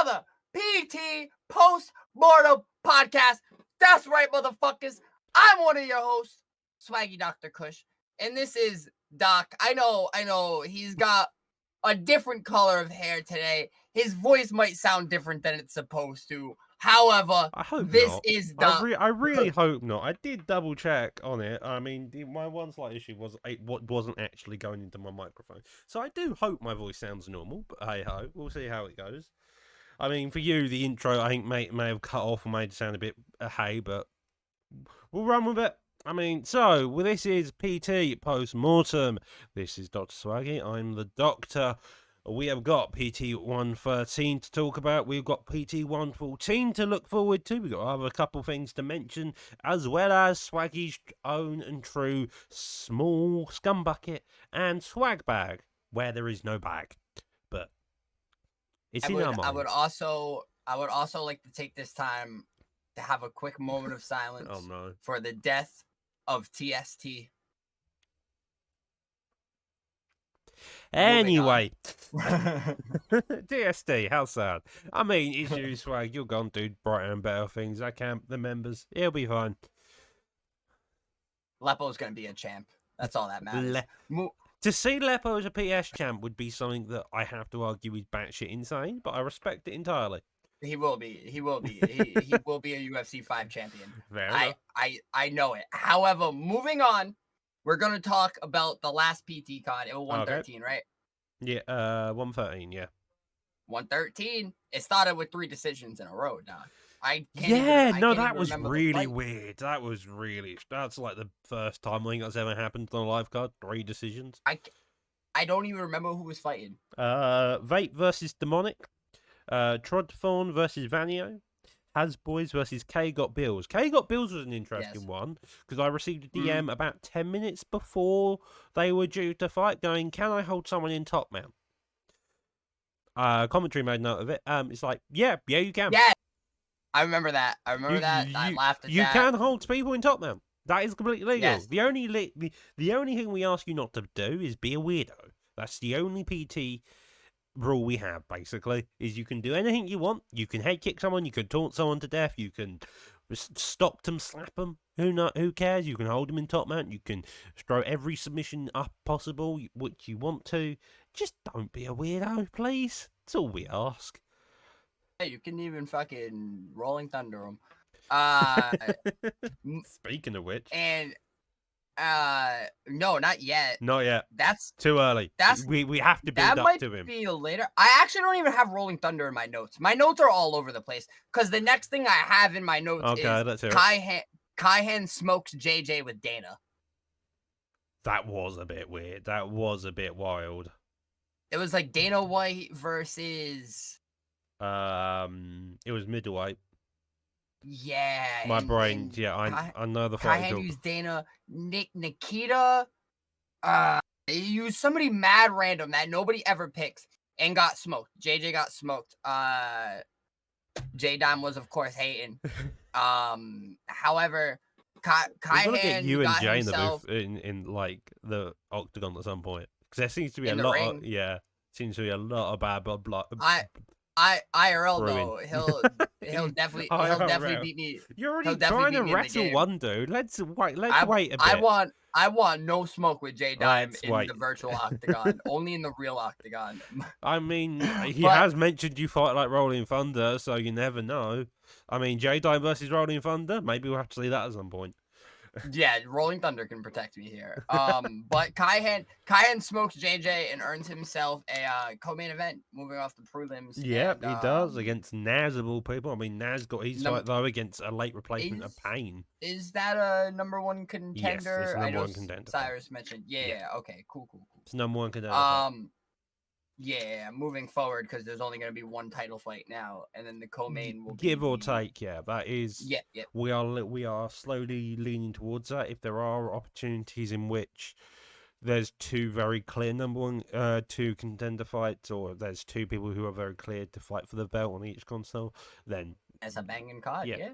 another PT Post-Mortem podcast. That's right, motherfuckers. I'm one of your hosts, Swaggy Dr. Kush, and this is Doc. I know, he's got a different color of hair today. His voice might sound different than it's supposed to. However, I hope this not. is Doc. I really hope not. I did double check on it. I mean, my one slight issue was what wasn't actually going into my microphone. So I do hope my voice sounds normal, but hey ho, we'll see how it goes. I mean, for you, the intro I think may have cut off and made it sound a bit hey, but we'll run with it. I mean, so this is PT Post-Mortem. This is Dr. Swaggy. I'm the doctor. We have got PT 113 to talk about. We've got PT 114 to look forward to. We've got other couple things to mention, as well as Swaggy's own and true small scum bucket and swag bag, where there is no bag, but it's in our minds. I would also like to take this time to have a quick moment of silence for the death of TST. Anyway, DSD, how sad. I mean, it's you, Swag. You're gone, dude. Brighter and better things. I can't. The members, he'll be fine. Lepo's gonna be a champ. That's all that matters. To see Lepo as a PS champ would be something that I have to argue is batshit insane, but I respect it entirely. He will be. He will be a UFC 5 champion. I know it. However, moving on. We're going to talk about the last PT card. It was 113, right? Yeah, 113, yeah. 113. It started with 3 decisions in a row, Doc. That was really weird. That's like the first time I think that's ever happened on a live card. 3 decisions. I don't even remember who was fighting. Vape versus Demonic. Trodthorn versus Vanio. Hasboys versus K Got Bills. K Got Bills was an interesting one because I received a DM about 10 minutes before they were due to fight going, can I hold someone in top mount? Commentary made note of it. It's like, yeah, you can. Yeah, I remember that. I laughed at that. You can hold people in top mount. That is completely legal. Yes. The only thing we ask you not to do is be a weirdo. That's the only PT rule we have, basically, is you can do anything you want. You can head kick someone, you can taunt someone to death, you can stop them, slap them, who cares? You can hold them in top mount, you can throw every submission up possible which you want to. Just don't be a weirdo, please. That's all we ask. Hey, you can even fucking Rolling Thunder them. Speaking of which, and no, not yet. Not yet. That's too early. We have to build up to him. That might be later. I actually don't even have Rolling Thunder in my notes. My notes are all over the place because the next thing I have in my notes is Kaihan smokes JJ with Dana. That was a bit weird. That was a bit wild. It was like Dana White versus. It was middleweight. Yeah. My brain, I know the fight. Kaihan used Dana, Nikita, he used somebody mad random that nobody ever picks and got smoked. JJ got smoked. J-Dime was, of course, hating. However, Kaihan get you and got Jay himself in like the octagon at some point because there seems to be seems to be a lot of bad blood. IRL though, he'll definitely beat me. You're already trying to wrestle one dude. Let's wait a bit. I want no smoke with J-Dime in the virtual octagon. Only in the real octagon. I mean, he has mentioned you fight like Rolling Thunder, so you never know. I mean, J-Dime versus Rolling Thunder. Maybe we'll have to see that at some point. Yeah, Rolling Thunder can protect me here. But Kaihan smokes JJ and earns himself a co-main event, moving off the prelims. Yeah, he does against Naz of all people. I mean, Naz got his fight though against a late replacement of Pain. Is that a number 1 contender? Yes, it's number 1 contender. Cyrus mentioned. Yeah. Okay. Cool. It's number 1 contender. Yeah, moving forward because there's only going to be 1 title fight now, and then the co-main will give or take. Yeah, that is. Yeah. We are slowly leaning towards that. If there are opportunities in which there's 2 very clear number 1, 2 contender fights, or there's 2 people who are very clear to fight for the belt on each console, then as a banging card. Yeah.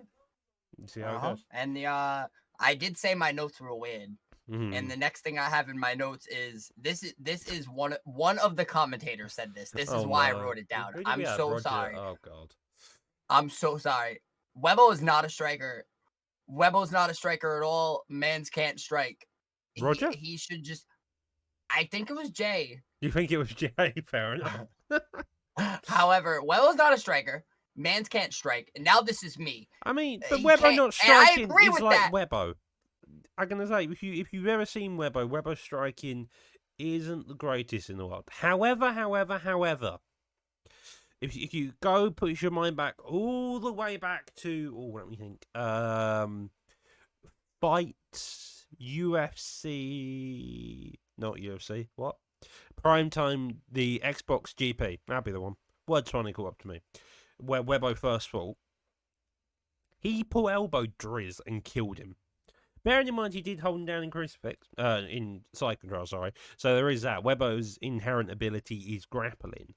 See how it goes. And I did say my notes were weird. And the next thing I have in my notes is this is one of the commentators said this. This is why I wrote it down. I'm so sorry. Oh God. I'm so sorry. Webo is not a striker. Webo's not a striker at all. Mans can't strike. Roger? He should just. I think it was Jay. You think it was Jay? Fair enough. However, Webo's not a striker. Mans can't strike. And now this is me. I mean, but Webo not striking is like Webo. I'm gonna say, if you've ever seen Webo striking isn't the greatest in the world. However, if you go push your mind back all the way back to let me think. Fights, UFC, not UFC. What? PrimeTime, the Xbox GP. That'd be the one. Words finally caught up to me. Where Webo first fought, he pull elbow Driz and killed him. Bearing in mind he did hold him down in crucifix, in side control, sorry. So there is that. Webo's inherent ability is grappling.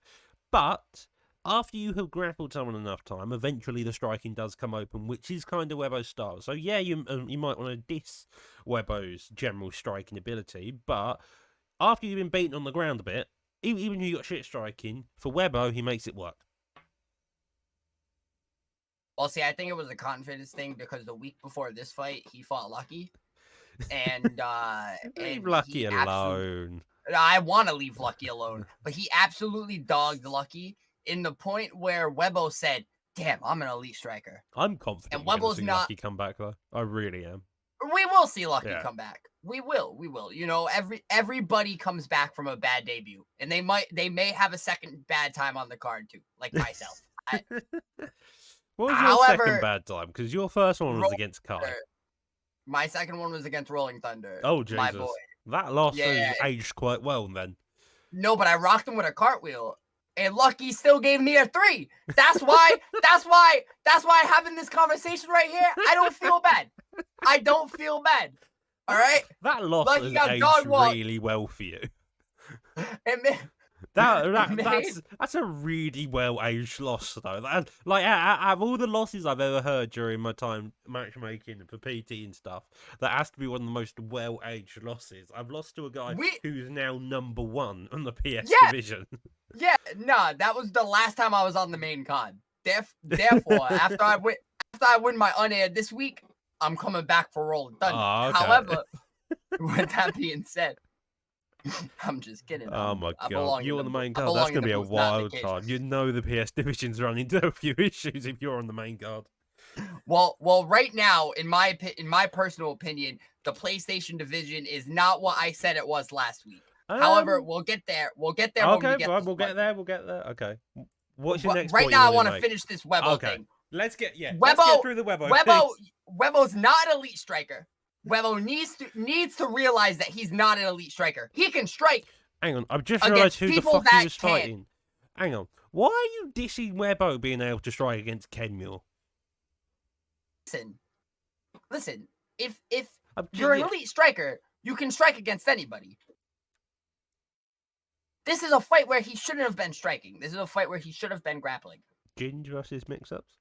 But after you have grappled someone enough time, eventually the striking does come open, which is kind of Webo's style. So yeah, you might want to diss Webo's general striking ability, but after you've been beaten on the ground a bit, even if you got shit striking, for Webo, he makes it work. Well, see, I think it was a confidence thing because the week before this fight, he fought Lucky. And leave Lucky alone. I want to leave Lucky alone, but he absolutely dogged Lucky in the point where Webo said, "Damn, I'm an elite striker." I'm confident. And Webo's not. Lucky come back though. I really am. We will see Lucky come back. We will. You know, everybody comes back from a bad debut, and they may have a second bad time on the card too, like myself. What was your second bad time? Because your first one was against Kai. My second one was against Rolling Thunder. Oh, Jesus. My boy. That loss has aged quite well then. No, but I rocked him with a cartwheel. And Lucky still gave me a 3. That's why having this conversation right here, I don't feel bad. I don't feel bad. All right? That loss has aged really well for you. And that's a really well aged loss though. Out of all the losses I've ever heard during my time matchmaking for PT and stuff, that has to be one of the most well aged losses. I've lost to a guy who's now #1 on the PS division. Yeah, nah, that was the last time I was on the main con. Therefore, after I win my unaired this week, I'm coming back for Rolling Thunder. Oh, okay. However, with that being said, I'm just kidding. Oh my God, you on the main card. That's going to be a wild card. You know the PS division's running into a few issues if you're on the main card. Well, right now, in my personal opinion, the PlayStation division is not what I said it was last week. However, we'll get there. Okay, we'll get there. Okay. What's your next point? Right now, I want to finish this Webo thing. Let's get through the Webo. Webo's not an elite striker. Webo needs to realize that he's not an elite striker. He can strike. Hang on, I've just realised who the fuck he was fighting. Hang on, why are you dissing Webo being able to strike against Kenmure? Listen. If you're an elite striker, you can strike against anybody. This is a fight where he shouldn't have been striking. This is a fight where he should have been grappling. Ginge versus mix-ups?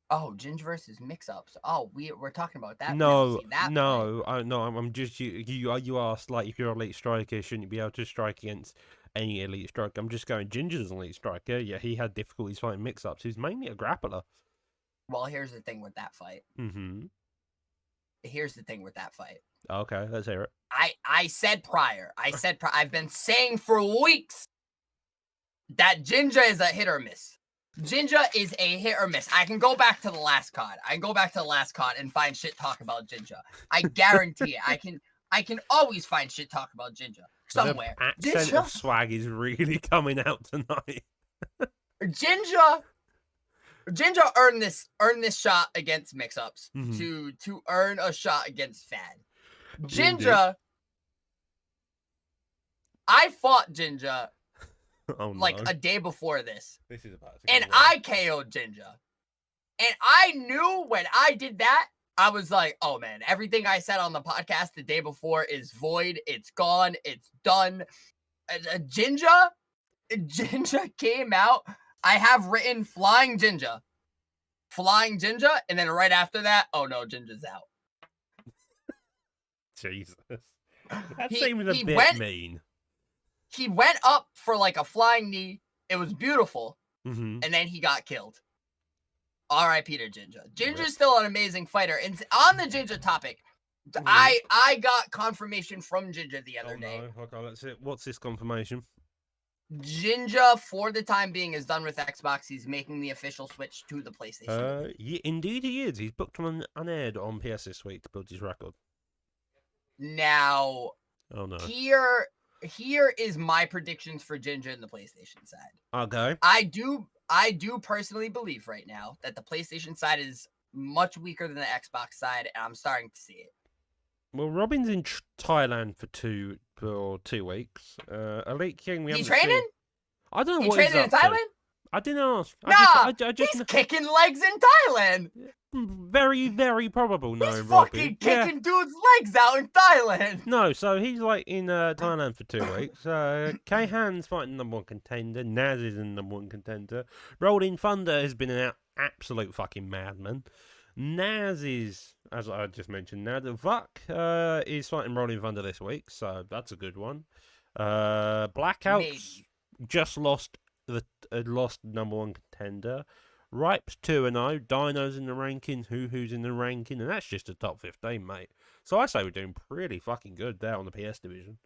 Oh, Ginge versus mix-ups. Oh, we're talking about that. I'm just you asked like if you're an elite striker, shouldn't you be able to strike against any elite striker? I'm just going Ginger's an elite striker. Yeah, he had difficulties fighting mix-ups. He's mainly a grappler. Well, here's the thing with that fight. Here's the thing with that fight. Okay, let's hear it. I said prior. I've been saying for weeks that Ginger is a hit or miss. Ginger is a hit or miss. I can go back to the last card. And find shit talk about Ginger. I guarantee it. I can always find shit talk about Ginger somewhere. The accent of swag is really coming out tonight. Ginger earned this shot against mix-ups to earn a shot against Fad. Ginger, I fought Ginger a day before this. This is about to and I KO'd Ginger. And I knew when I did that, I was like, oh man, everything I said on the podcast the day before is void. It's gone. It's done. Ginger came out. I have written Flying Ginger. And then right after that, oh no, Ginger's out. Jesus. That He- seems a he bit went- mean. He went up for like a flying knee. It was beautiful. Mm-hmm. And then he got killed. R.I.P. to Jinja. Jinja's Rip. still an amazing fighter. And on the Jinja topic, Mhm. I got confirmation from Jinja the other day. No. Okay, let's see. What's this confirmation? Jinja, for the time being, is done with Xbox. He's making the official switch to the PlayStation. Yeah, indeed he is. He's booked on unaired on PS this week to build his record. Now, Oh no. here is my predictions for Jinja in the PlayStation side. Okay. I do personally believe right now that the PlayStation side is much weaker than the Xbox side, and I'm starting to see it. Well, Robin's in Thailand for 2 weeks. Elite King, we He's haven't training? seen. I don't know He what he's training up in to. Thailand? I didn't ask. Nah, I just he's kicking legs in Thailand. very, very probable. No, He's Robbie. fucking kicking dudes' legs out in Thailand. No, so he's like in Thailand for 2 weeks. K-Han's fighting number 1 contender. Naz is in number 1 contender. Rolling Thunder has been an absolute fucking madman. Naz is, as I just mentioned, Naz Vuck is fighting Rolling Thunder this week, so that's a good one. Blackouts Maybe. just lost lost number 1 contender. Ripe's 2-0. Dino's in the ranking. Who's in the ranking, and that's just the top 15, mate. So I say we're doing pretty fucking good there on the PS division.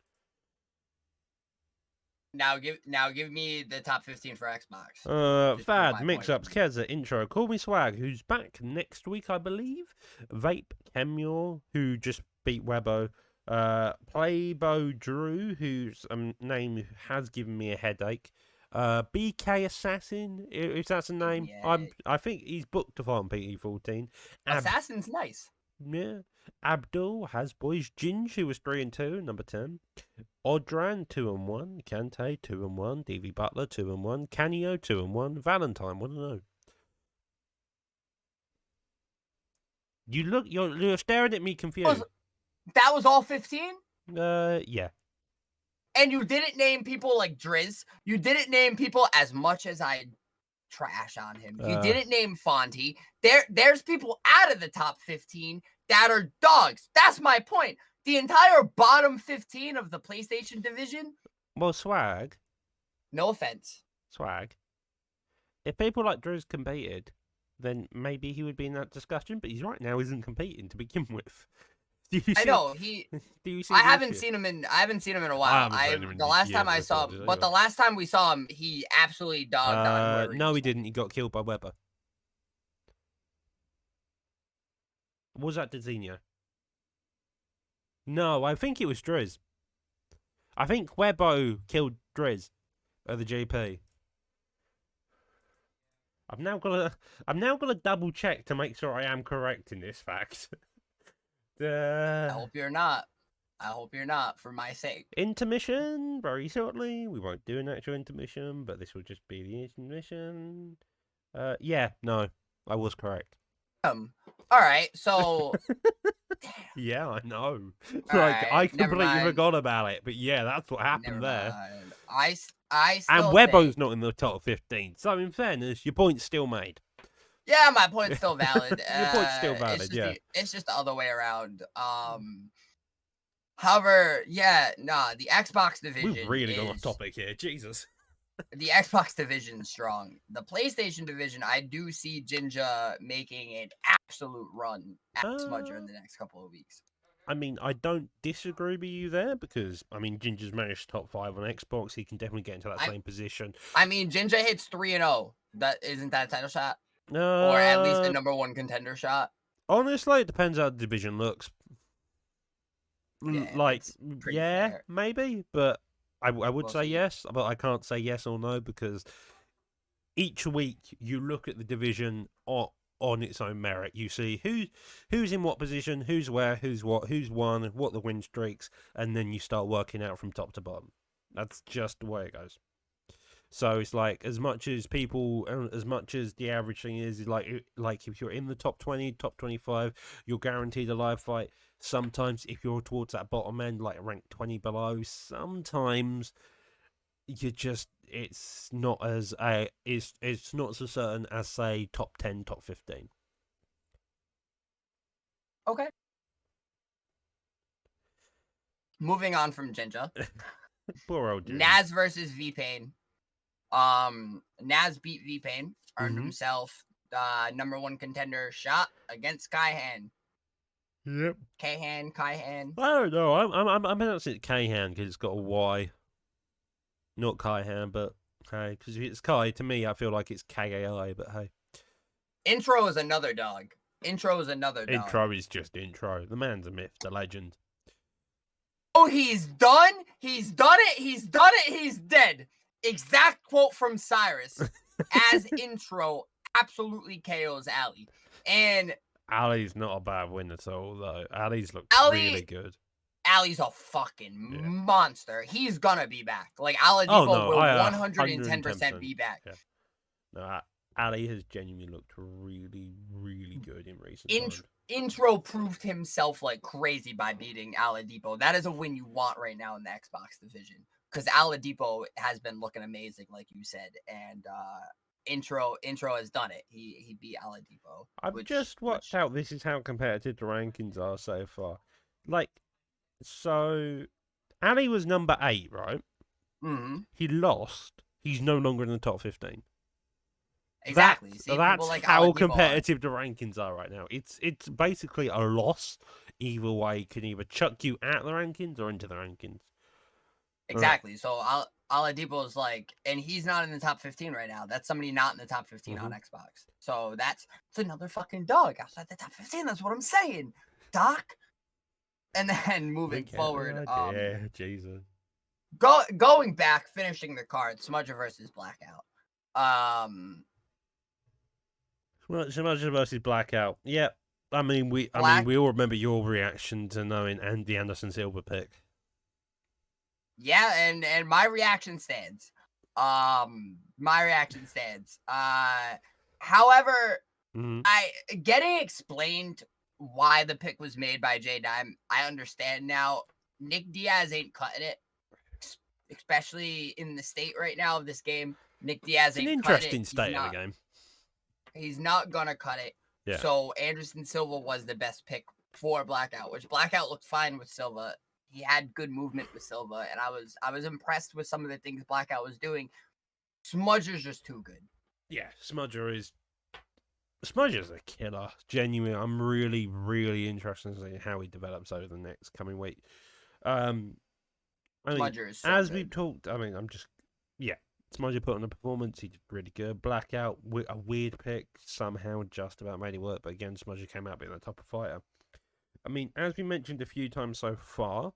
Now give me the top 15 for Xbox. Just Fad, my mix-ups, Keza, intro, Call Me Swag, who's back next week, I believe. Vape, Kemure, who just beat Webbo. Playbo Drew, whose name has given me a headache. BK Assassin, if that's a name. Yeah. I think he's booked to fight on PT14. Assassin's nice. Yeah. Abdul has boys. Ginge, who was 3-2, number 10. Odran 2-1. Kante 2-1. DV Butler 2-1. Canio 2-1. Valentine 1-0. You're staring at me confused. That was all 15? Yeah. And you didn't name people like Driz. You didn't name people, as much as I trash on him. You didn't name Fonty. There's people out of the top 15 that are dogs. That's my point. The entire bottom 15 of the PlayStation division. Well, Swag. No offense. Swag. If people like Driz competed, then maybe he would be in that discussion. But he's right now isn't competing to begin with. I know Do you see? I haven't seen him in a while. The last time I saw him, but the last time we saw him, he absolutely dogged on whoever. No, he didn't. He got killed by Weber. Was that Dezinho? No, I think it was Driz. I think Webbo killed Driz at the GP. I'm now gonna double check to make sure I am correct in this fact. I hope you're not. For my sake. Intermission very shortly. We won't do an actual intermission, but this will just be the intermission. Yeah, no, I was correct. All right, so. Yeah, I know. I completely forgot about it, but yeah, that's what happened there. I and still Webbo's think... not in the top 15, so in fairness, your point's still made. Yeah, my point's still valid. Your point's still valid, it's just the other way around. However, the Xbox division. We've really gone off topic here, Jesus. The Xbox division is strong. The PlayStation division, I do see Jinja making an absolute run at Smudger in the next couple of weeks. I mean, I don't disagree with you there because, I mean, Jinja's managed top 5 on Xbox. He can definitely get into that same position. I mean, Jinja hits 3-0. Isn't that a title shot? Or at least the number 1 contender shot? Honestly, it depends how the division looks. Fair. Maybe, but I would say yes, but I can't say yes or no because each week you look at the division on its own merit. You see who's in what position, who's where, who's what, who's won, what the win streaks, and then you start working out from top to bottom. That's just the way it goes. So it's like as much as the average thing is like if you're in the top 20, top 25, you're guaranteed a live fight. Sometimes if you're towards that bottom end, like rank 20 below, sometimes it's not as certain as say top 10, top 15. Okay. moving on from Jinja. Poor old dude. Naz versus V-Pain. Naz beat V-Pain, earned himself #1 contender shot against Kaihan. Yep. Kaihan. I don't know. I'm pronouncing it Kaihan because it's got a Y. Not Kaihan, but hey, because if it's Kai, to me, I feel like it's Kai, but hey. Intro is another dog. Intro is just intro. The man's a myth, the legend. Oh, he's done. He's done it. He's dead. Exact quote from Cyrus as intro absolutely KOs Ali. And Ali's not a bad win at all, though. Ali's looked really good. Ali's a fucking monster. He's gonna be back. Like, Aladipo will 110% be back. Yeah. No, Ali has genuinely looked really, really good in recent times. Intro proved himself like crazy by beating Aladipo. That is a win you want right now in the Xbox division. Because Aladipo has been looking amazing, like you said. And Intro has done it. He beat Aladipo. I've just worked out this is how competitive the rankings are so far. Like, so Ali was number 8, right? Mm-hmm. He lost. He's no longer in the top 15. Exactly. That's like how competitive the rankings are right now. It's basically a loss. Either way, can either chuck you out the rankings or into the rankings. Exactly. So Aladipo is like, and he's not in the top 15 right now. That's somebody not in the top 15 on Xbox. So that's another fucking dog outside the top 15. That's what I'm saying, Doc. And then moving forward, Jesus. Going back, finishing the card, Smudger versus Blackout. Smudger versus Blackout. Yeah. I mean, we all remember your reaction to knowing the Anderson Silva pick. Yeah, and my reaction stands. However, I getting explained why the pick was made by J Dime. I understand now. Nick Diaz ain't cutting it, especially in the state right now of this game. Nick Diaz ain't cutting it. It's an interesting state of the game. He's not gonna cut it. Yeah. So Anderson Silva was the best pick for Blackout, which Blackout looked fine with Silva. He had good movement with Silva, and I was impressed with some of the things Blackout was doing. Smudger's just too good. Yeah, Smudger's a killer. Genuinely, I'm really, really interested in seeing how he develops over the next coming week. Smudger is so as good. we've talked, Smudger put on a performance. He did really good. Blackout, a weird pick, somehow just about made it work. But again, Smudger came out being the top fighter. I mean, as we mentioned a few times so far,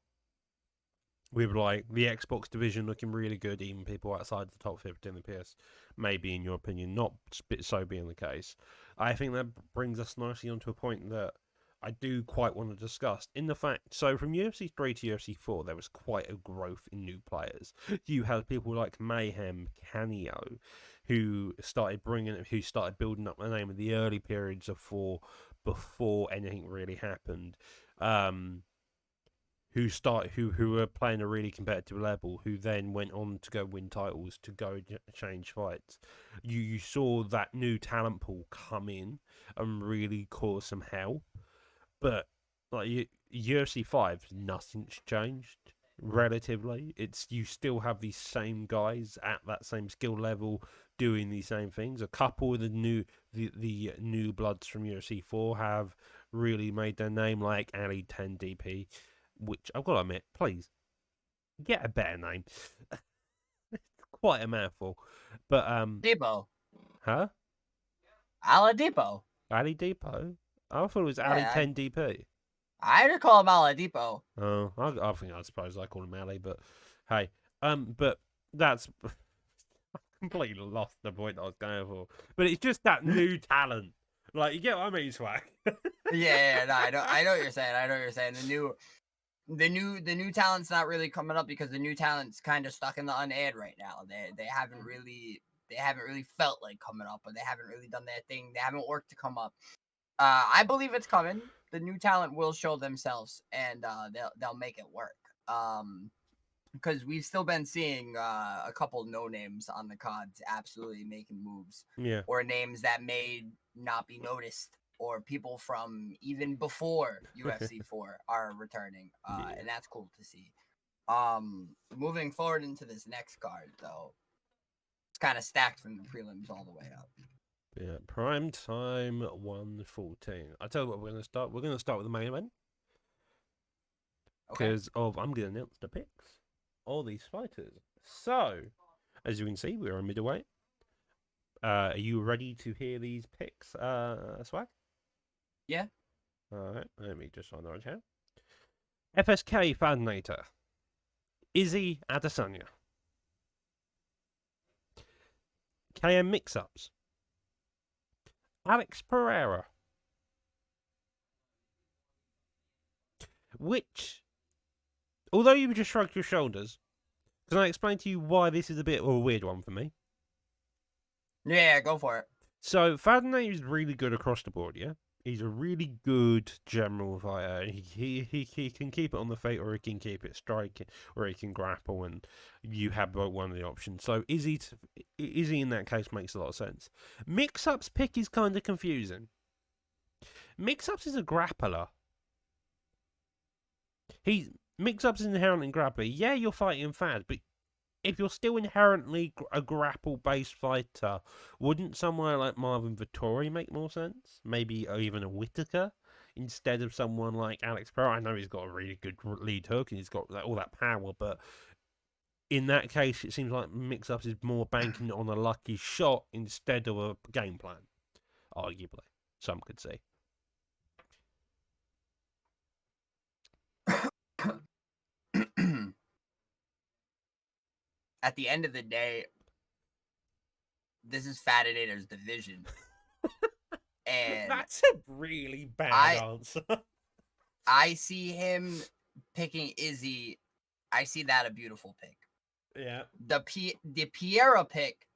with like the Xbox division looking really good, even people outside the top 15 in the PS, maybe in your opinion, not so being the case. I think that brings us nicely onto a point that I do quite want to discuss. In the fact, so from UFC 3 to UFC 4, there was quite a growth in new players. You had people like Mayhem, Canio, who started building up the name in the early periods of 4 before anything really happened. Who were playing a really competitive level, who then went on to go win titles, to go change fights. You saw that new talent pool come in and really cause some hell. But like UFC 5, nothing's changed relatively. You still have these same guys at that same skill level doing these same things. A couple of the new bloods from UFC 4 have really made their name, like Ali 10 DP, which I've got to admit, please get a better name. It's quite a mouthful, but Depot. Huh? Aladipo. Ali Depot. I thought it was Ali 10 DP. I just call him Aladipo. Oh, I suppose I call him Ali, but hey, but that's I completely lost the point I was going for. But it's just that new talent. Like, you get what I mean, Swag? No, I know what you're saying. The new talent's not really coming up because the new talent's kind of stuck in the unaired right now. They haven't really felt like coming up, or they haven't really done their thing. They haven't worked to come up. I believe it's coming. The new talent will show themselves, and they'll make it work. Because we've still been seeing a couple no names on the cards absolutely making moves, yeah, or names that may not be noticed or people from even before UFC 4 are returning, and that's cool to see. Moving forward into this next card, though, it's kind of stacked from the prelims all the way up. Yeah, prime time 114. I tell you what, we're gonna start. We're gonna start with the main event because I'm gonna announce the picks all these fighters. So, as you can see, we're a middleweight. Are you ready to hear these picks, Swag? Yeah. All right, let me just sign the right here. FSK Fadnator, Izzy Adesanya, KM Mix-Ups, Alex Pereira, which, although you just shrugged your shoulders, can I explain to you why this is a bit of a weird one for me? Yeah, go for it. So, Fadnator is really good across the board, yeah? He's a really good general fighter. He can keep it on the feet, or he can keep it striking, or he can grapple, and you have one of the options. So Izzy in that case makes a lot of sense. Mix-Up's pick is kind of confusing. Mix-Ups is a grappler. Mix-Up's inherently grappler. Yeah, you're fighting Fad, but if you're still inherently a grapple-based fighter, wouldn't somewhere like Marvin Vettori make more sense? Maybe even a Whittaker instead of someone like Alex Pereira. I know he's got a really good lead hook and he's got all that power, but in that case, it seems like Mix-Ups is more banking on a lucky shot instead of a game plan, arguably. Some could say. At the end of the day, this is Fadinator's division. And that's a really bad answer. I see him picking Izzy. I see that a beautiful pick. Yeah. The Pereira pick,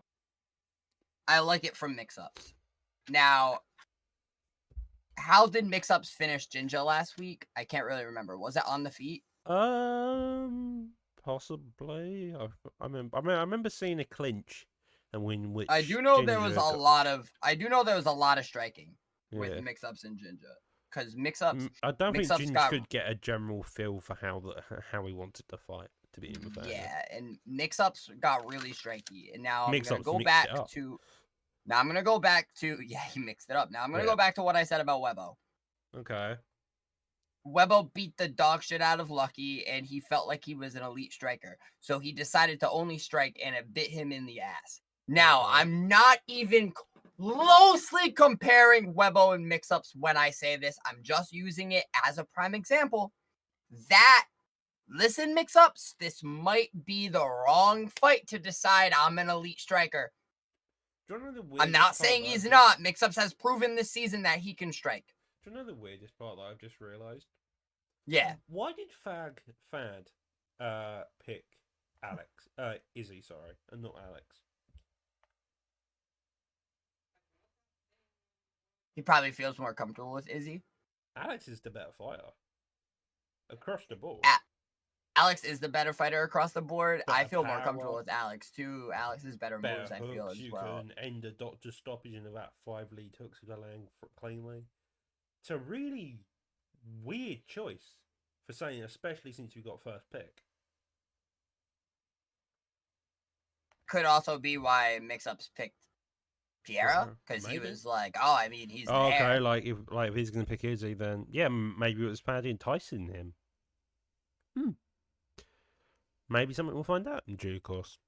I like it from Mix-Ups. Now, how did Mix-Ups finish Jinja last week? I can't really remember. Was it on the feet? Possibly. I remember seeing a clinch, and which I do know there Jinja was a lot of striking with Mix-Ups and Jinja, because Mix-Ups. I don't think Mix-Ups Jinja could get a general feel for how he wanted to fight. To be fair. Yeah, and Mix-Ups got really striky, and now I'm gonna go back to. Yeah, he mixed it up. Now I'm gonna go back to what I said about Webo. Okay. Webo beat the dog shit out of Lucky, and he felt like he was an elite striker. So he decided to only strike, and it bit him in the ass. Now, I'm not even closely comparing Webo and Mix-Ups when I say this. I'm just using it as a prime example. Listen, Mix-Ups, this might be the wrong fight to decide I'm an elite striker. I'm not saying he's not. Mix-Ups has proven this season that he can strike. Do you know the weirdest part that I've just realised? Yeah. Why did Fad pick Izzy, and not Alex? He probably feels more comfortable with Izzy. Alex is the better fighter. Across the board. Alex is the better fighter across the board. I feel more comfortable with Alex, too. Alex's better moves, I feel, as well. You can end a doctor stoppage in about 5 lead hooks with a land cleanly. It's a really weird choice for saying, especially since we got first pick. Could also be why Mix-Ups picked Pereira, because he was like, "Oh, I mean, he's there." Like if he's gonna pick Izzy, then yeah, maybe it was Paddy enticing him. Maybe something we'll find out in due course.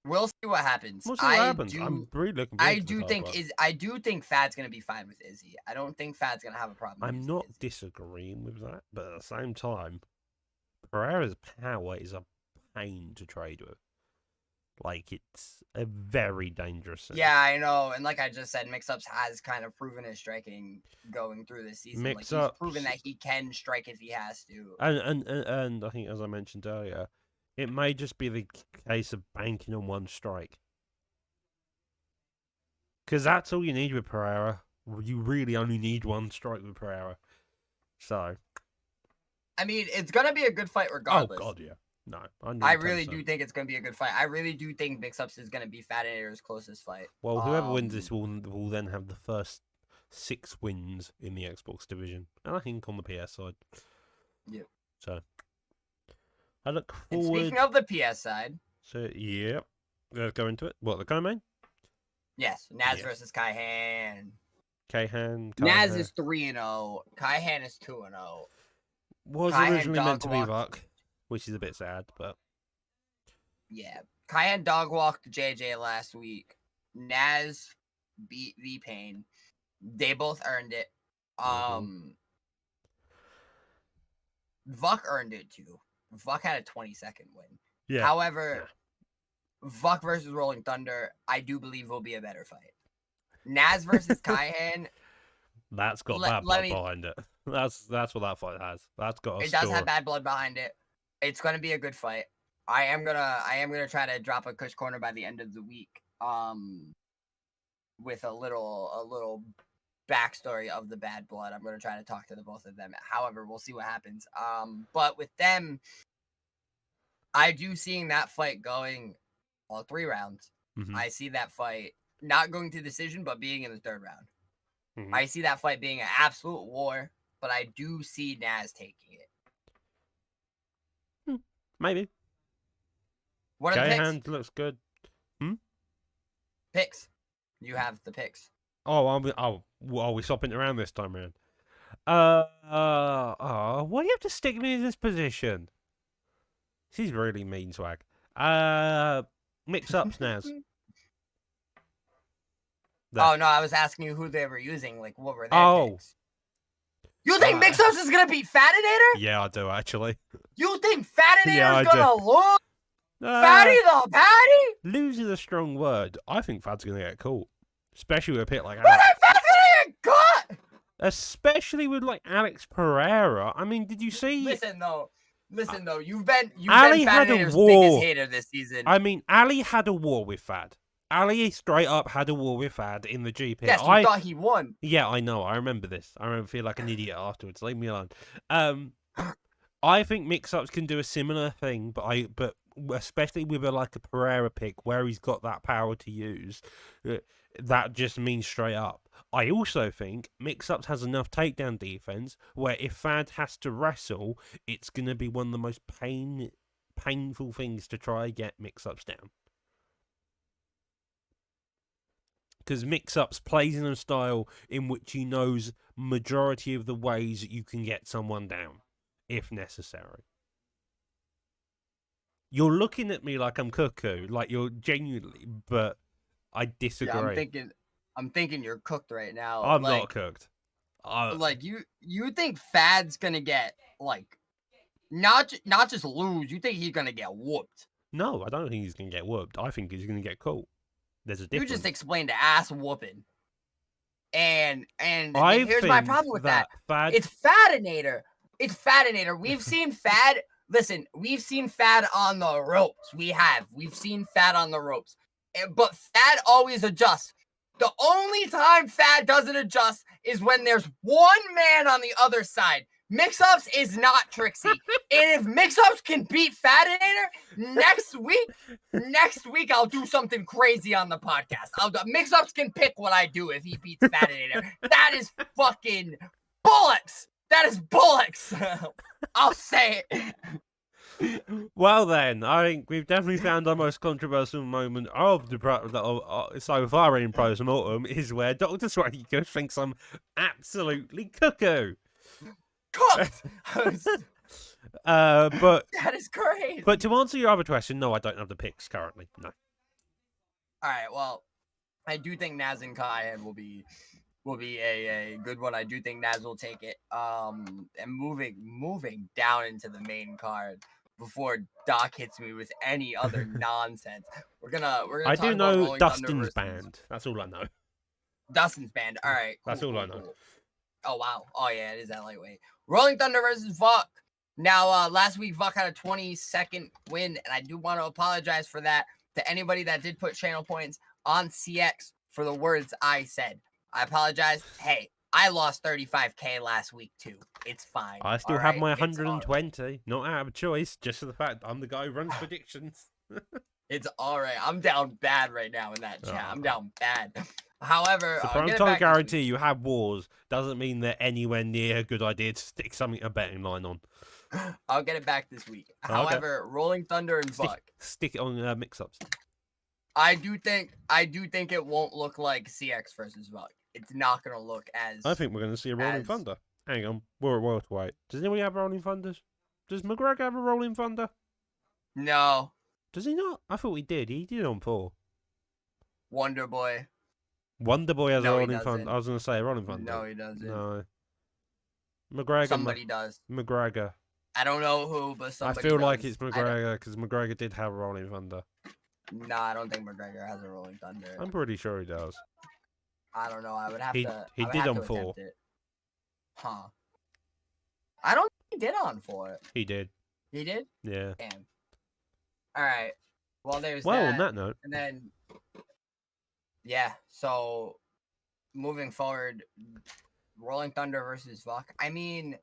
We'll see what happens. We'll see what happens. I'm really looking forward to the I do think Fad's gonna be fine with Izzy. I don't think Fad's gonna have a problem. I'm not disagreeing with that, but at the same time, Pereira's power is a pain to trade with. Like, it's a very dangerous thing. Yeah, I know. And like I just said, Mix-Ups has kind of proven his striking going through this season. He's proven that he can strike if he has to. And I think, as I mentioned earlier, it may just be the case of banking on one strike. Because that's all you need with Pereira. You really only need one strike with Pereira. So. I mean, it's going to be a good fight regardless. Oh, God, yeah. No, I really do think it's going to be a good fight. I really do think Mix-Ups is going to be Fadinator's closest fight. Well, whoever wins this will then have the first 6 wins in the Xbox division, and I think on the PS side. Yep. So I look And forward. speaking of the PS side, So yeah, let's go into it. What, the co-main? yes, Naz Yeah. versus Kaihan. Kaihan. Naz is 3-0. Kaihan is 2-0. Was Kaihan originally meant to be dog-walked- Vuck, which is a bit sad, but Yeah. Kaihan dog walked JJ last week. Naz beat V-Pain. They both earned it. Vuck earned it too. Vuck had a 20-second win. yeah. However, Vuck versus Rolling Thunder, I do believe will be a better fight. Naz versus Kaihan. That's got bad blood behind it. That's what that fight has. That's got a It does have bad blood behind it. It's gonna be a good fight. I am gonna try to drop a Kush corner by the end of the week. With a little backstory of the bad blood. I'm gonna try to talk to the both of them. However, we'll see what happens. But with them, I do seeing that fight going all 3 rounds. Mm-hmm. I see that fight not going to decision, but being in the 3rd round. Mm-hmm. I see that fight being an absolute war, but I do see Naz taking it. Maybe. What are the picks? Hand looks good. Picks. You have the picks. Are we swapping it around this time around? Why do you have to stick me in this position? She's really mean, Swag. Mix-ups, Naz. Oh, no, I was asking you who they were using. Like, what were their picks? You think Mix-ups is going to beat Fatinator? Yeah, I do, actually. You think Fatinator is going to lose? Fatty the Patty? Lose is a strong word. I think Fad's going to get caught. Especially with a pick like Alex. Fad's going to get caught! Especially with, like, Alex Pereira. I mean, did you see... Listen, though, you've been Fatinator's biggest hater this season. I mean, Ali had a war with Fad. Ali straight up had a war with Fad in the GP. Yes, you thought he won. Yeah, I know. I remember this. I remember feeling like an idiot afterwards. Leave me alone. I think mix-ups can do a similar thing, but especially with a Pereira pick where he's got that power to use, that just means straight up. I also think mix-ups has enough takedown defense where if Fad has to wrestle, it's going to be one of the most painful things to try and get mix-ups down. Because mix-ups plays in a style in which he knows majority of the ways that you can get someone down, if necessary. You're looking at me like I'm cuckoo, like you're genuinely, but I disagree. Yeah, I'm thinking you're cooked right now. I'm not cooked. You think Fad's gonna get not just lose? You think he's gonna get whooped? No, I don't think he's gonna get whooped. I think he's gonna get caught. There's a difference. You just explained the ass whooping. And here's my problem with that. It's Fadinator. It's Fadinator. We've seen Fad. Listen, we've seen Fad on the ropes. We've seen Fad on the ropes. But Fad always adjusts. The only time Fad doesn't adjust is when there's one man on the other side. Mix-ups is not Trixie. And if Mix-ups can beat Fadinator next week I'll do something crazy on the podcast. Mix-ups can pick what I do if he beats Fadinator. That is fucking bullocks. That is bullocks. I'll say it. Well then, I think we've definitely found our most controversial moment of the so far in Pros Mortem is where Dr. Swaggy thinks I'm absolutely cuckoo. Cooked. But that is crazy. But to answer your other question, no, I don't have the picks currently. No. All right. Well, I do think Naz and Kaihan will be a good one. I do think Naz will take it. And moving down into the main card before Doc hits me with any other nonsense. We're gonna. I do know Dustin's band. That's all I know. Dustin's band. All right. That's all I know. Cool. Oh wow. Oh yeah, it is that lightweight. Rolling Thunder versus Vuck. Now, last week Vuck had a 20-second win, and I do want to apologize for that to anybody that did put channel points on CX for the words I said. I apologize. Hey, I lost 35K last week too. It's fine. I still have my 120. Not out of choice, just for the fact I'm the guy who runs predictions. It's all right. I'm down bad right now in that chat. I'm down bad. However, So I'll get it PrimeTime back this guarantee week. you have wars doesn't mean they're anywhere near a good idea to stick something a betting line on. I'll get it back this week. Oh, okay. However, Rolling Thunder and Buck. Stick it on mix-ups. I do think it won't look like CX versus Buck. It's not gonna look as. I think we're going to see a Rolling Thunder. Hang on, we're at welterweight. Does anybody have Rolling Thunders? Does McGregor have a Rolling Thunder? No. Does he not? I thought he did. He did on 4. Wonder Boy. Wonder Boy has a No, he Rolling Thunder. doesn't. I was going to say a Rolling Thunder. No, he doesn't. No. McGregor. Somebody does. McGregor. I don't know who, but somebody I feel does. like it's McGregor because McGregor did have a Rolling Thunder. No, I don't think McGregor has a Rolling Thunder. I'm pretty sure he does. I don't know. I would have to. He did on 4. Huh. I don't think he did on 4. He did. He did? Yeah. Damn. All right. Well, there's Well, that. on that note. And then, yeah. So, moving forward, Rolling Thunder versus Buck. I mean,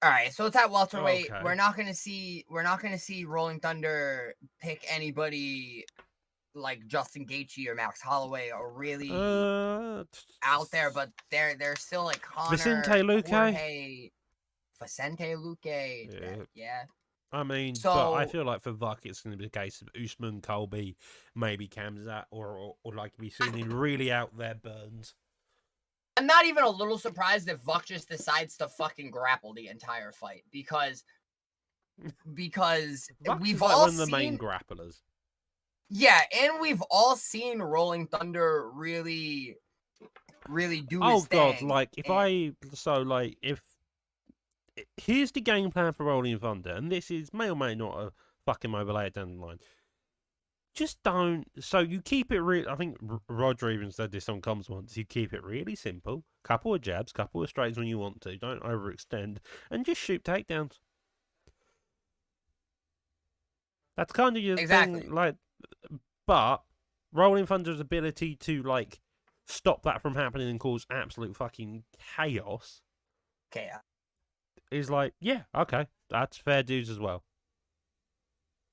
all right. So it's at welterweight. Okay. We're not gonna see Rolling Thunder pick anybody like Justin Gaethje or Max Holloway or really out there, but they're still like Connor, Vicente Luque. Jorge, Vicente Luque. Yeah. I mean, So, but I feel like for Buck, it's going to be the case of Usman, Colby, maybe Khamzat, or like we seen in really out there Burns. I'm not even a little surprised if Buck just decides to fucking grapple the entire fight because we've like all one of the seen main grapplers. Yeah, and we've all seen Rolling Thunder really do his God, thing. like if here's the game plan for Rolling Thunder, and this is may or may not a fucking overlay down the line. Just don't. So you keep it real. I think Roger even said this on comms once. You keep it really simple. Couple of jabs, couple of straights when you want to. Don't overextend, and just shoot takedowns. That's kind of your thing, like. But Rolling Thunder's ability to like stop that from happening and cause absolute fucking chaos. Is like, yeah, okay, that's fair dues as well.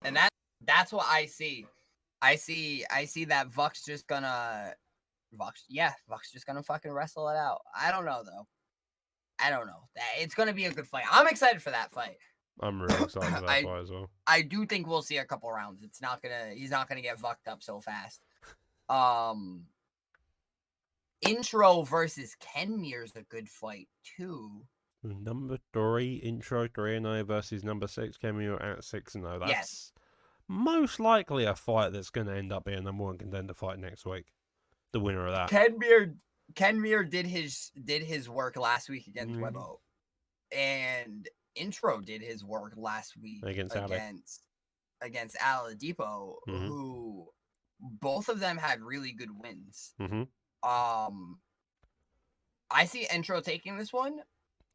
And that's what I see. I see that Buck's just gonna fucking wrestle it out. I don't know though. It's gonna be a good fight. I'm excited for that fight. I'm really excited for that fight as well. I do think we'll see a couple rounds. He's not gonna get fucked up so fast. Intro versus Kenmir's a good fight too. Number 3, Intro 3-0 versus number 6, Kenmir at 6-0. That's most likely a fight that's going to end up being a number 1 contender fight next week. The winner of that. Kenmir did his work last week against Webo, and Intro did his work last week against Aladipo, who both of them had really good wins. I see Intro taking this one.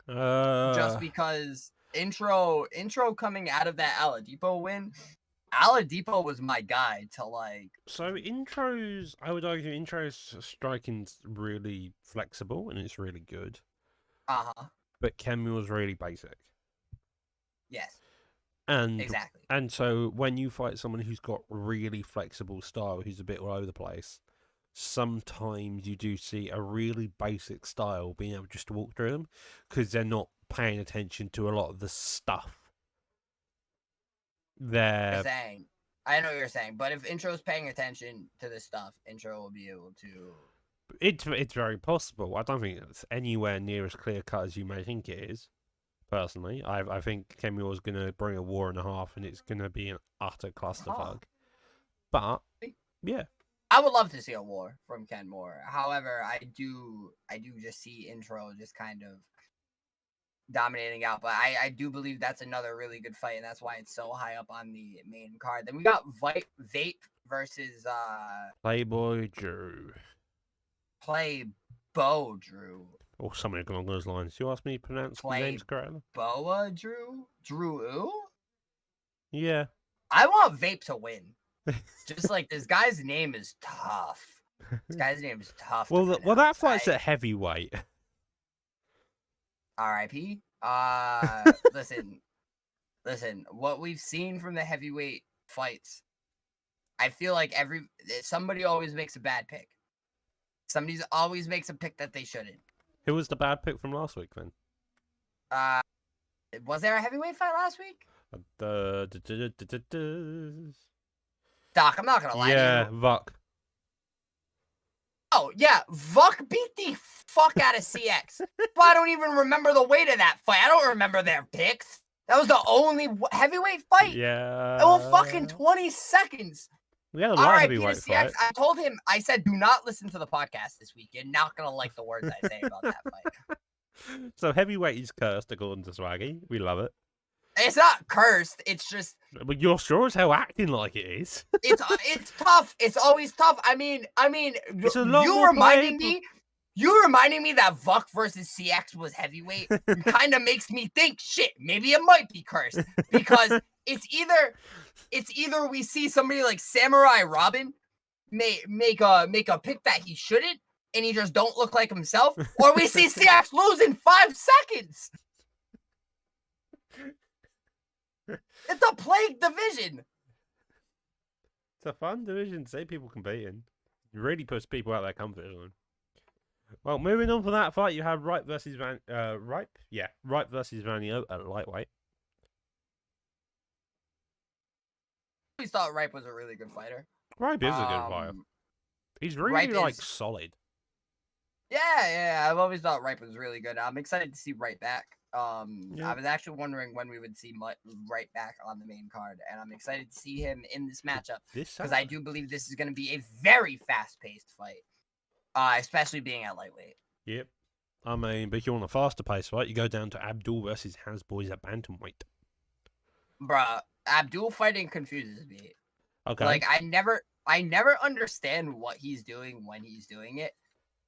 Just because intro coming out of that Aladipo win, Aladipo was my guy to like. So I would argue Intro's striking's really flexible and it's really good. But Kenmir was really basic. Yes. And exactly. And so when you fight someone who's got really flexible style, who's a bit all over the place, sometimes you do see a really basic style being able just to walk through them because they're not paying attention to a lot of the stuff. I know what you're saying, but if Intro's paying attention to this stuff, Intro will be able to. It's very possible. I don't think it's anywhere near as clear cut as you may think it is. Personally, I think Kenmir is going to bring a war and a half, and it's going to be an utter clusterfuck. But yeah, I would love to see a war from Kenmir. However, I do just see Intro just kind of dominating out. But I do believe that's another really good fight, and that's why it's so high up on the main card. Then we got Vape versus Playboy Drew. Playbo Drew. Or something along those lines. You asked me to pronounce the names correctly? Boa Drew? Drew? Yeah. I want Vape to win. Just like this guy's name is tough. This guy's name is tough. Well, that fight's at heavyweight. R.I.P. Listen. What we've seen from the heavyweight fights, I feel like somebody always makes a bad pick. Somebody always makes a pick that they shouldn't. Who was the bad pick from last week then? Was there a heavyweight fight last week? Doc, I'm not gonna lie to you. Yeah, Vuck. Oh, yeah, Vuck beat the fuck out of CX. But I don't even remember the weight of that fight. I don't remember their picks. That was the only heavyweight fight? Yeah. Oh, fucking 20 seconds. We had a light heavyweight fight. I told him, I said, do not listen to the podcast this week. You're not going to like the words I say about that fight. So heavyweight is cursed, according to Swaggy. We love it. It's not cursed. It's just. But you're sure as hell acting like it is. It's tough. It's always tough. I mean, you reminding me that Vuck versus CX was heavyweight kind of makes me think, shit, maybe it might be cursed because it's either we see somebody like Samurai Robin make a pick that he shouldn't and he just don't look like himself, or we see CX lose in 5 seconds. It's a plague division. It's a fun division to see people competing. It really puts people out of their comfort zone. Well, moving on from that fight, you have Ripe versus Ripe versus Vanio at lightweight. I always thought Ripe was a really good fighter. Ripe is a good fighter. He's really solid. Yeah, I've always thought Ripe was really good. I'm excited to see Ripe back. I was actually wondering when we would see Ripe back on the main card, and I'm excited to see him in this matchup because I do believe this is going to be a very fast-paced fight, especially being at lightweight. Yep. I mean, but if you want a faster pace fight, you go down to Abdul versus Hasboys at bantamweight. Bruh, Abdul fighting confuses me. Okay. Like I never understand what he's doing when he's doing it.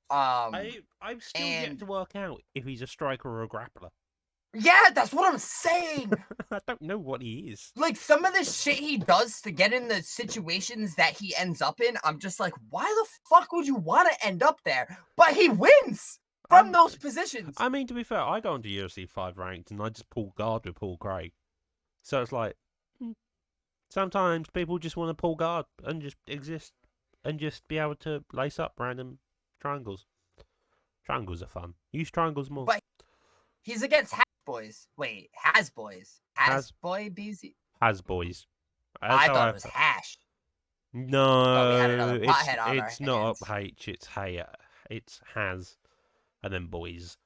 I'm still yet to work out if he's a striker or a grappler. Yeah, that's what I'm saying. I don't know what he is. Like, some of the shit he does to get in the situations that he ends up in, I'm just like, why the fuck would you want to end up there? But he wins from those positions. I mean, to be fair, I go into UFC 5 ranked and I just pull guard with Paul Craig. So it's like, sometimes people just want to pull guard and just exist and just be able to lace up random triangles. Triangles are fun. Use triangles more. But he's against Hasboys. Wait, Hasboys. Hasboy BZ? Hasboys. I thought it was Hash. No, it's not H, it's Hay. It's Has, and then Boys.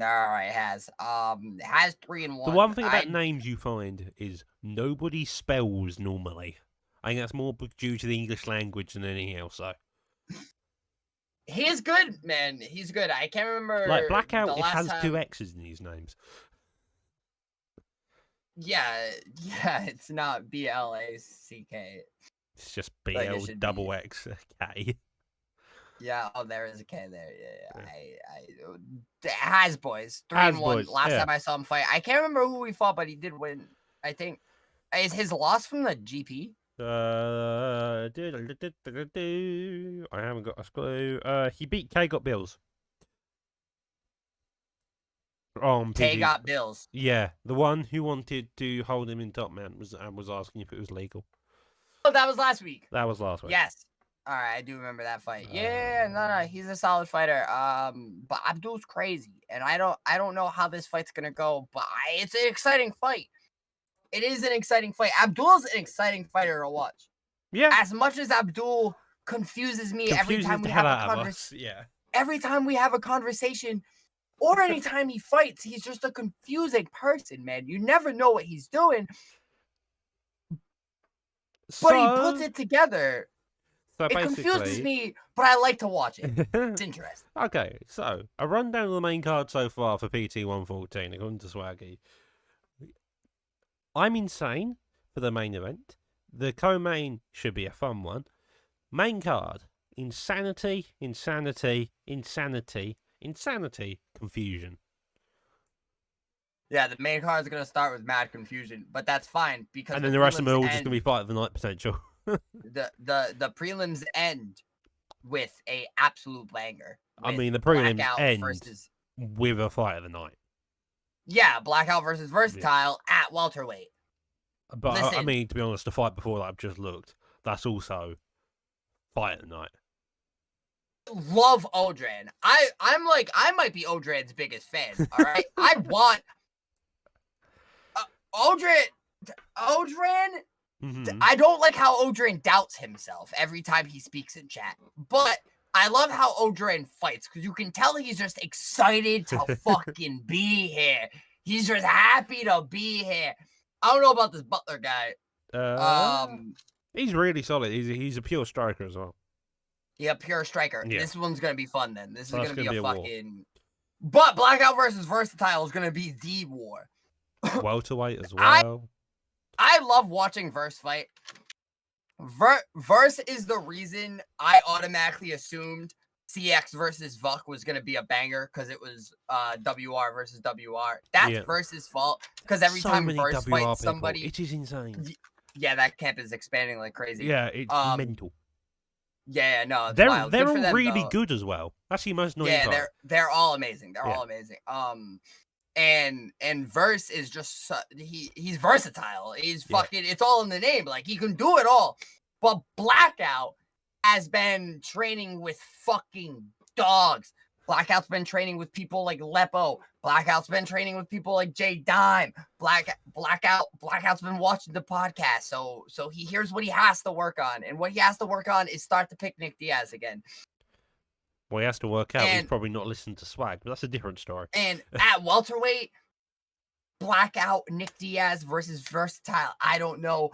All right, Has 3-1. The one thing about names you find is nobody spells normally. I think that's more due to the English language than anything else, though. He's good, man. He's good. I can't remember. Like Blackout, it has 2 X's in these names. Yeah, it's not BLACK. It's just BL_XK. Yeah, there is a K there. Yeah. Hasboys 3-1. Last time I saw him fight, I can't remember who he fought, but he did win. I think is his loss from the GP. I haven't got a clue. He beat K Got Bills. K Got Bills. Yeah, the one who wanted to hold him in top man was asking if it was legal. Oh, that was last week. That was last week. Yes. All right, I do remember that fight. Yeah, no, he's a solid fighter. But Abdul's crazy, and I don't know how this fight's gonna go, but it's an exciting fight. It is an exciting fight. Abdul's an exciting fighter to watch. Yeah. As much as Abdul confuses me every time we have a conversation. Yeah. Every time we have a conversation, or anytime he fights, he's just a confusing person, man. You never know what he's doing. But he puts it together. So it confuses me, but I like to watch it. It's interesting. Okay, so a rundown of the main card so far for PT 114, according to Swaggy. I'm insane for the main event. The co-main should be a fun one. Main card, insanity, confusion. Yeah, the main card is going to start with mad confusion, but that's fine because and then the rest of them are all just going to be fight of the night potential. the prelims end with a absolute banger. I mean, the prelims end with a fight of the night. Yeah, Blackout versus Versatile at welterweight. But listen, I mean, to be honest, the fight before that I've just looked. that's also fight of the night. Love Odran. I might be Odran's biggest fan. All right, I want Odran. I don't like how Odran doubts himself every time he speaks in chat, but I love how Odran fights because you can tell he's just excited to fucking be here. He's just happy to be here. I don't know about this Butler guy. He's really solid. He's a pure striker as well. Yeah, pure striker. Yeah. This one's gonna be fun then. This is gonna be a fucking. War. But Blackout versus Versatile is gonna be the war. Welterweight as well. I love watching Verse fight. Verse is the reason I automatically assumed CX versus Vuck was gonna be a banger because it was WR versus WR. That's Verse's fault because every time Verse fights somebody, it is insane. Yeah, that camp is expanding like crazy. Yeah, it's mental. Yeah, no, they're wild. They're all them, really though. Good as well. That's the most annoying part. Yeah, they're all amazing. They're all amazing. And Verse is just he's versatile. He's fucking. It's all in the name. Like he can do it all. But Blackout has been training with fucking dogs. Blackout's been training with people like Lepo. Blackout's been training with people like J Dime. Blackout's been watching the podcast, so he hears what he has to work on, and what he has to work on is start to pick Nick Diaz again. Well, he has to work out. He's probably not listened to Swag, but that's a different story. And at welterweight, Blackout, Nick Diaz versus Versatile. I don't know,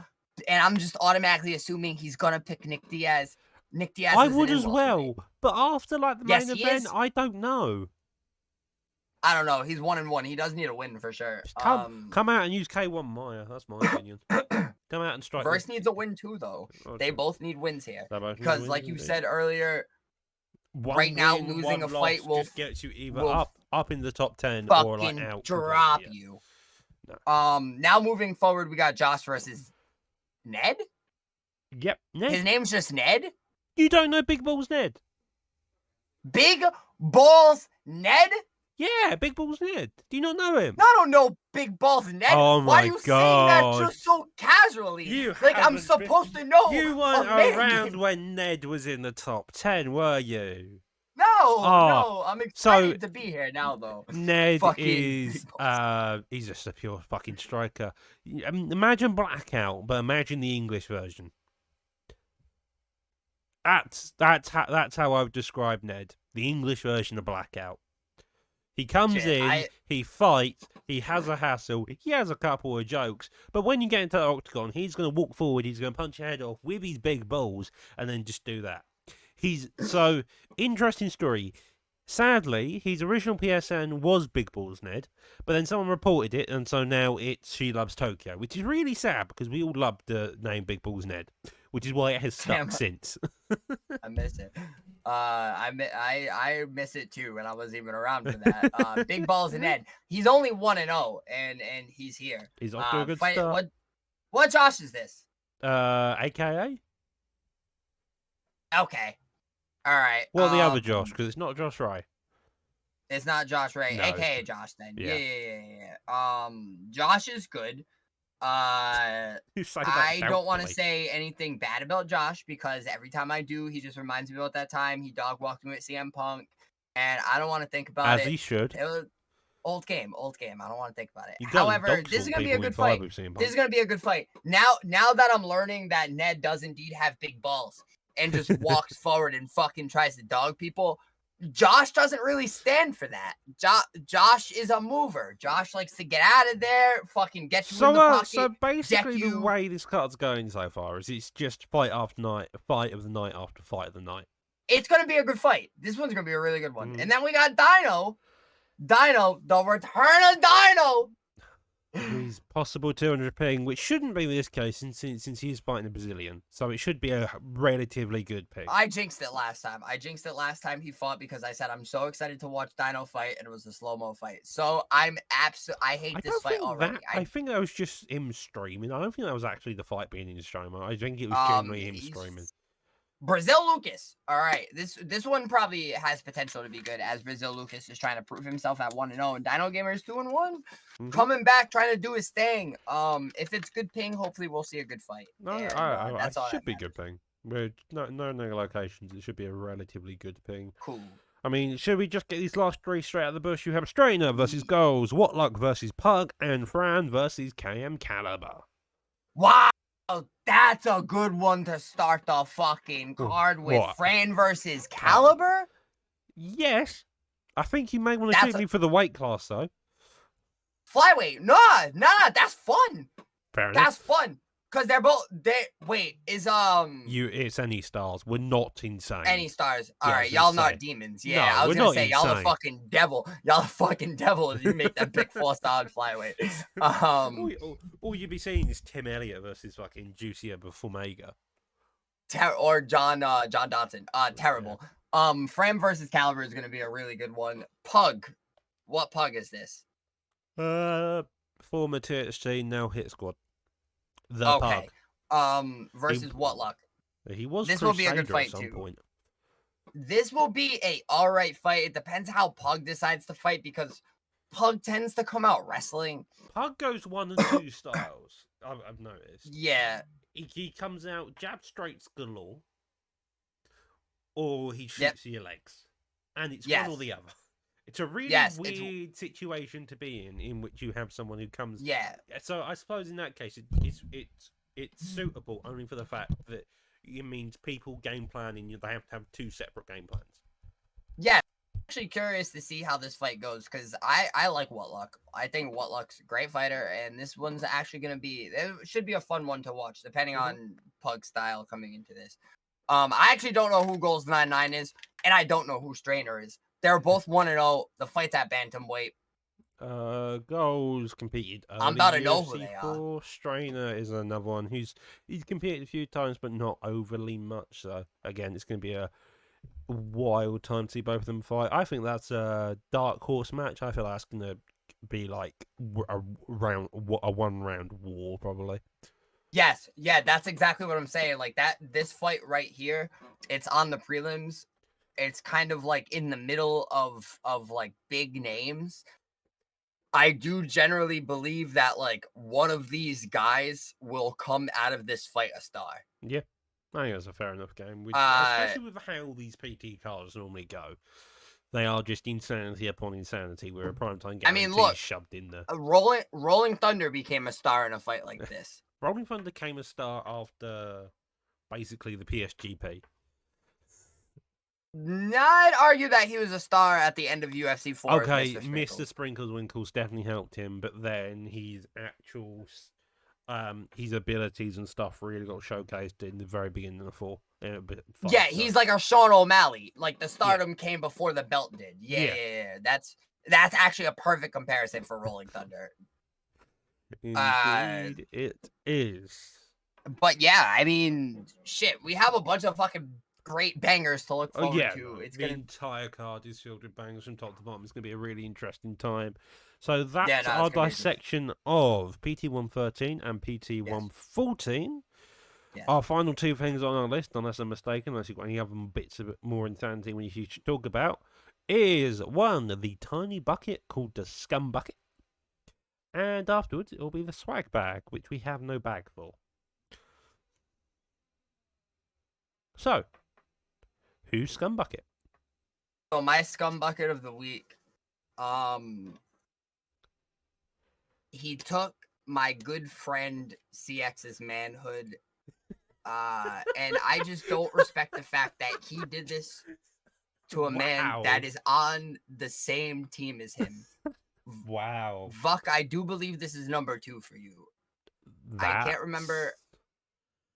and I'm just automatically assuming he's gonna pick Nick Diaz. Nick Diaz. I would as well, but after like the main event, I don't know. I don't know. He's 1-1. He does need a win for sure. Come out and use K1 Maya. That's my opinion. Come out and strike. Verse needs a win too, though. Okay. They both need wins here because, like you said earlier, right now losing a fight will just get you either up in the top 10 or like out. Drop you. No. Now moving forward, we got Josh versus Ned. Yep, Ned. His name's just Ned. You don't know Big Balls Ned? Big Balls Ned? Yeah, Big Balls Ned. Do you not know him? I don't know Big Balls Ned. Oh my Why are you saying that just so casually? I'm supposed to know. You weren't around when Ned was in the top 10, were you? No, I'm excited to be here now, though. Ned is, he's just a pure fucking striker. Imagine Blackout, but imagine the English version. That's how I would describe Ned. The English version of Blackout. He comes he fights, he has a hassle, he has a couple of jokes, but when you get into the octagon, he's going to walk forward, he's going to punch your head off with his big balls, and then just do that. Interesting story. Sadly, his original PSN was Big Balls Ned, but then someone reported it, and so now it's She Loves Tokyo, which is really sad because we all loved the name Big Balls Ned, which is why it has stuck since. I miss it. I miss it too, and I wasn't even around for that. Big Balls Ned. He's only 1-0, and he's here. He's off to a good start. What Josh is this? AKA? Okay. All right. Well, the other Josh, because it's not Josh Ray. It's not Josh Ray, no, aka Josh. Then, yeah. Josh is good. I don't want to say anything bad about Josh because every time I do, he just reminds me about that time he dog walked me with CM Punk, and I don't want to think about it. As he should. It was old game. I don't want to think about it. However, this is gonna be a good fight. This is gonna be a good fight. Now that I'm learning that Ned does indeed have big balls and just walks forward and fucking tries to dog people, Josh doesn't really stand for that. Josh is a mover. Josh likes to get out of there, fucking get you in the pocket. So basically, the way this card's going so far is it's just fight after night, fight of the night after fight of the night. It's gonna be a good fight. This one's gonna be a really good one. And then we got Dino, the return of Dino. He's possible 200 ping, which shouldn't be this case since he's fighting a Brazilian. So it should be a relatively good ping. I jinxed it last time he fought because I said I'm so excited to watch Dino fight, and it was a slow-mo fight. So I hate this fight already. I think that was just him streaming. I don't think that was actually the fight being in streamer. I think it was generally him streaming. Brazil Lucas. All right, this one probably has potential to be good, as Brazil Lucas is trying to prove himself at 1-0, and Dino Gamer's 2-1, coming back trying to do his thing. If it's good ping, hopefully we'll see a good fight. No, And, I that's all should that be good ping. With no locations, it should be a relatively good ping. Cool. I mean, should we just get these last three straight out of the bush? You have Strainer versus Goals, Whatluck versus Pug, and Fran versus KM Caliber. Wow, that's a good one to start the fucking card with. What? Fran versus Caliber? Yes. I think you may want to shoot me for the weight class, though. Flyweight? Nah, that's fun. Fair enough. That's fun. Because they're both, It's any stars. We're not insane. Any stars. All right, y'all not demons. Yeah, no, I was going to say, insane. y'all the fucking devil. Y'all the fucking devil if you make that pick 4-star flyweight. All you'd be seeing is Tim Elliott versus fucking Juicier Befumega. Or John Dodson. Terrible. Yeah. Fram versus Caliber is going to be a really good one. Pug. What Pug is this? Former THC, now Hit Squad. Pug. Versus Whatluck. He was. This will be a good fight too. Point. This will be a alright fight. It depends how Pug decides to fight, because Pug tends to come out wrestling. Pug goes 1 and 2 styles. I've noticed. Yeah. He comes out jab straights galore, or he shoots your legs, and it's one or the other. It's a really weird situation to be in which you have someone who comes. Yeah. So I suppose in that case, it's suitable only for the fact that it means people game planning. They have to have 2 separate game plans. Yeah, I'm actually curious to see how this fight goes, because I like Whatluck. I think Whatluck's a great fighter, and this one's actually going to be. It should be a fun one to watch, depending on Pug's style coming into this. I actually don't know who Goals 99 is, and I don't know who Strainer is. They're both 1-0. The fight's at bantamweight. Goals competed. I'm about to know who they are. Strainer is another one he's competed a few times, but not overly much. So again, it's going to be a wild time to see both of them fight. I think that's a dark horse match. I feel that's going to be like a 1-round war, probably. Yes, yeah, that's exactly what I'm saying. Like that, this fight right here, it's on the prelims. It's kind of like in the middle of like big names. I do generally believe that like one of these guys will come out of this fight a star. Yeah, I think that's a fair enough game. Especially with how these PT cards normally go. They are just insanity upon insanity, where a primetime guarantee is shoved in there. Rolling Thunder became a star in a fight like this. Rolling Thunder became a star after basically the PSGP. I'd argue that he was a star at the end of UFC 4. Okay, Mr. Sprinkles Winkles definitely helped him, but then his abilities and stuff really got showcased in the very beginning of the 4. He's like a Sean O'Malley. Like the stardom came before the belt did. Yeah. That's actually a perfect comparison for Rolling Thunder. Indeed, it is. But yeah, I mean, shit, we have a bunch of fucking great bangers to look forward to. The entire card is filled with bangers from top to bottom. It's going to be a really interesting time. So that's our dissection of PT113 and PT114. Yes. Our final 2 things on our list, unless I'm mistaken, unless you've got any other bits of more insanity we should talk about, is 1, the tiny bucket called the Scum Bucket. And afterwards, it will be the Swag Bag, which we have no bag for. So, who's Scum Bucket? So my Scum Bucket of the week, he took my good friend CX's manhood, and I just don't respect the fact that he did this to a man that is on the same team as him. Wow. Vuck, I do believe this is number 2 for you. I can't remember.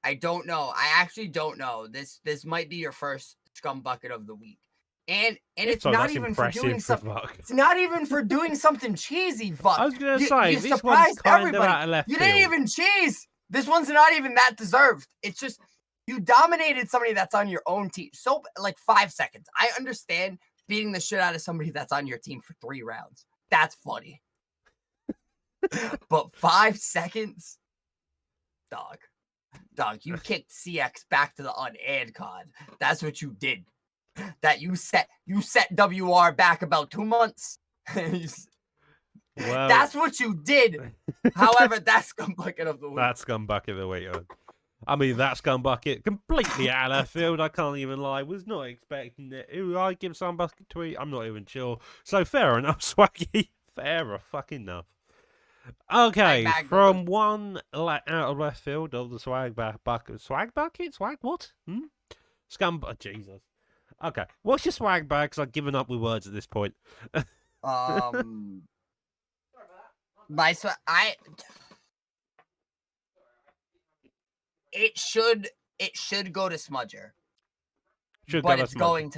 I don't know. I actually don't know. This might be your first Scum Bucket of the week. And it's not even for doing something. It's not even for doing something cheesy, Vuck. I was gonna say this surprised everybody. Out of left you didn't even cheese. This one's not even that deserved. It's just you dominated somebody that's on your own team. So like 5 seconds. I understand beating the shit out of somebody that's on your team for 3 rounds. That's funny. But 5 seconds? Dog. Dog, you kicked CX back to the unaired card. That's what you did. That you set WR back about 2 months. Well, that's what you did. However, that's Scumbucket of the Week. That's Scumbucket of the Week. I mean, that Scumbucket completely out of left field. I can't even lie. Was not expecting it. Who I give Scumbucket a tweet? I'm not even sure. So fair enough, Swaggy. Fair fucking enough. Okay, from one out of left field of the swag bucket. Swag bucket? Swag what? Jesus. Okay, what's your swag bag? Because I've given up with words at this point. My swag, it should go to Smudger. But it's going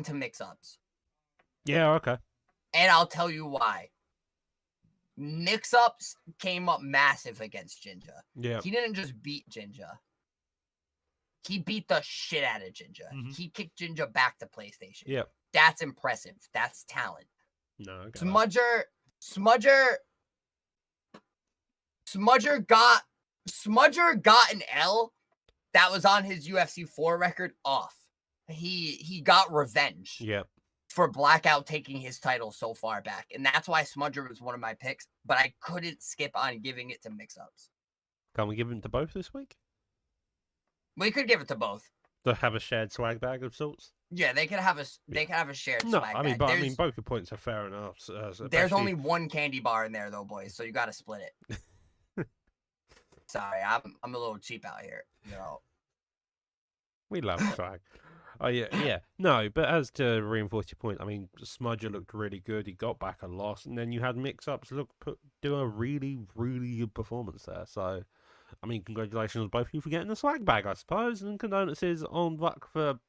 to mix-ups. Yeah, okay. And I'll tell you why. Mix-ups came up massive against Ginger. Yeah. He didn't just beat Ginger. He beat the shit out of Ginger. Mm-hmm. He kicked Ginger back to PlayStation. Yeah. That's impressive. That's talent. No, okay. Smudger got an L that was on his UFC 4 record off. He got revenge. Yeah. For Blackout taking his title so far back. And that's why Smudger was one of my picks, but I couldn't skip on giving it to mix-ups. Can we give it to both this week? We could give it to both. To have a shared swag bag of sorts? Yeah, they could have a shared swag bag. I mean, both the points are fair enough. There's only one candy bar in there, though, boys, so you got to split it. Sorry, I'm a little cheap out here. You know. We love swag. Oh, yeah. No, but as to reinforce your point, I mean, Smudger looked really good. He got back a loss, and then you had mix-ups do a really, really good performance there. So, I mean, congratulations to both of you for getting the swag bag, I suppose, and condolences on Buck for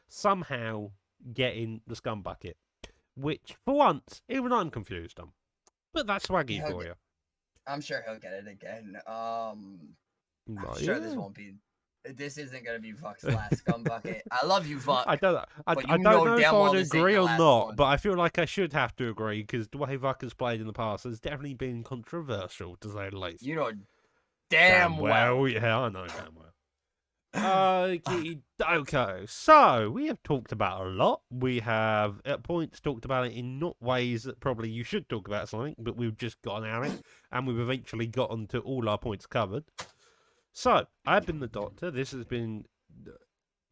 somehow getting the Scumbucket, which, for once, even I'm confused on. But that's Swaggy for you. I'm sure he'll get it again. Sure this isn't gonna be Vuck's last Scumbucket. I love you, Vuck. I don't know if I would agree or not, but I feel like I should have to agree because the way Vuck has played in the past has definitely been controversial, to say the least. You know damn well. Yeah, I know damn well. Okay, so we have talked about a lot. We have at points talked about it in not ways that probably you should talk about something, but we've just gotten at it, and we've eventually gotten to all our points covered. So, I've been the Doctor. This has been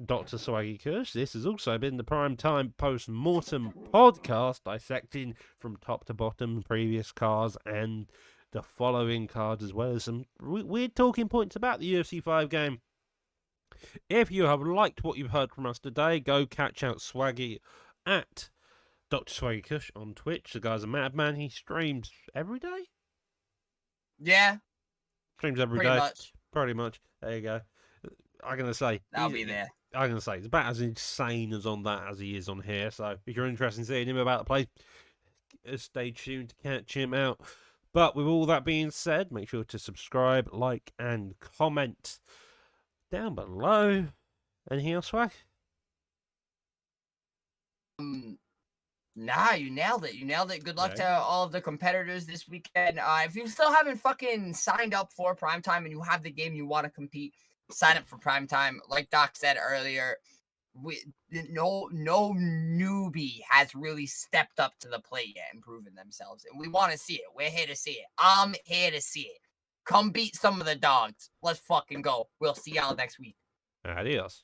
Dr. Swaggy Kush. This has also been the PrimeTime Post-Mortem podcast, dissecting from top to bottom previous cards and the following cards, as well as some weird talking points about the UFC 5 game. If you have liked what you've heard from us today, go catch out Swaggy at Dr. Swaggy Kush on Twitch. The guy's a madman. He streams every day? Yeah. Streams every day. Pretty much. There you go. I'm going to say. I'll be there. I'm going to say, it's about as insane as on that as he is on here. So if you're interested in seeing him about the place, stay tuned to catch him out. But with all that being said, make sure to subscribe, like, and comment down below. Anything else, Swag? Nah, you nailed it. Good luck to all of the competitors this weekend. If you still haven't fucking signed up for PrimeTime and you have the game you want to compete, sign up for PrimeTime. Like Doc said earlier, no newbie has really stepped up to the plate yet and proven themselves. And we want to see it. We're here to see it. I'm here to see it. Come beat some of the dogs. Let's fucking go. We'll see y'all next week. Adios.